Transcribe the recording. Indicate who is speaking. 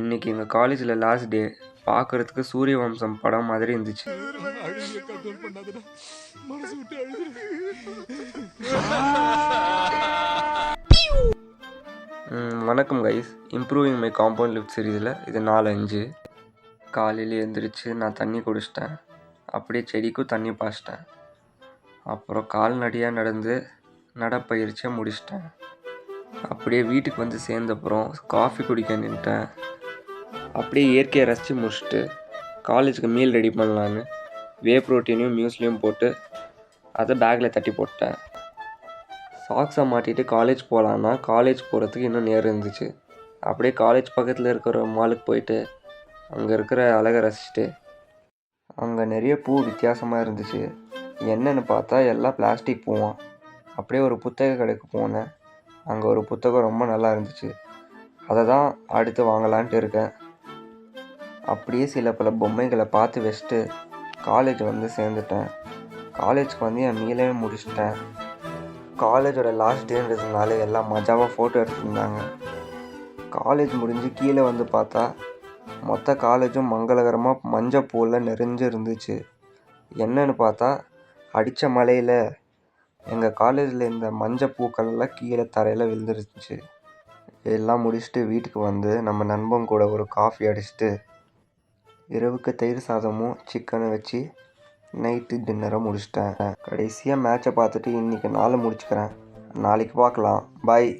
Speaker 1: இன்னைக்கு எங்கள் காலேஜில் லாஸ்ட் டே. பார்க்குறதுக்கு சூரிய வம்சம் படம் மாதிரி இருந்துச்சு. வணக்கம் guys. Improving my compound lift சீரீஸில் இது 4-5. காலையில் எழுந்திரிச்சு நான் தண்ணி குடிச்சிட்டேன். அப்படியே செடிக்கும் தண்ணி பாய்ச்சிட்டேன். அப்புறம் கால்நடையாக நடந்து நடப்பயிற்சியை முடிச்சிட்டேன். அப்படியே வீட்டுக்கு வந்து சேர்ந்தப்புறம் காஃபி குடிக்க நின்ட்டேன். அப்படியே இயற்கையை ரசித்து முடிச்சுட்டு காலேஜுக்கு மீல் ரெடி பண்ணலான்னு வே ப்ரோட்டீனையும் மியூஸ்லியும் போட்டு அதை பேக்கில் தட்டி போட்டேன். சாக்ஸை மாட்டிட்டு காலேஜ் போகலான்னா காலேஜ் போகிறதுக்கு இன்னும் நேரம் இருந்துச்சு. அப்படியே காலேஜ் பக்கத்தில் இருக்கிற மாலுக்கு போயிட்டு அங்கே இருக்கிற அழகை ரசிச்சுட்டு அங்கே நிறைய பூ வித்தியாசமாக இருந்துச்சு. என்னென்னு பார்த்தா எல்லாம் பிளாஸ்டிக் பூவான். அப்படியே ஒரு புத்தக கடைக்கு போனேன். அங்கே ஒரு புத்தகம் ரொம்ப நல்லா இருந்துச்சு. அதை தான் அடுத்து வாங்கலான்ட்டு இருக்கேன். அப்படியே சில பல பொம்மைகளை பார்த்து வச்சுட்டு காலேஜ் வந்து சேர்ந்துட்டேன். காலேஜுக்கு வந்து என் மீளையும் முடிச்சிட்டேன். காலேஜோட லாஸ்ட் டேன்றதுனால எல்லாம் மஜாவாக ஃபோட்டோ எடுத்துருந்தாங்க. காலேஜ் முடிஞ்சு கீழே வந்து பார்த்தா மொத்த காலேஜும் மங்களகரமாக மஞ்சள் பூவில் நிறைஞ்சு இருந்துச்சு. என்னன்னு பார்த்தா அடித்த மழையில் எங்கள் காலேஜில் இந்த மஞ்சள் பூக்கள்லாம் கீழே தரையில் விழுந்துருந்துச்சு. எல்லாம் முடிச்சுட்டு வீட்டுக்கு வந்து நம்ம நண்பன் கூட ஒரு காஃபி அடிச்சுட்டு இரவுக்கு தயிர் சாதமும் சிக்கனும் வச்சு நைட்டு டின்னரை முடிச்சிட்டேன். கடைசியாக மேட்சை பார்த்துட்டு இன்றைக்கி நாளை முடிச்சுக்கிறேன். நாளைக்கு பார்க்கலாம். பாய்.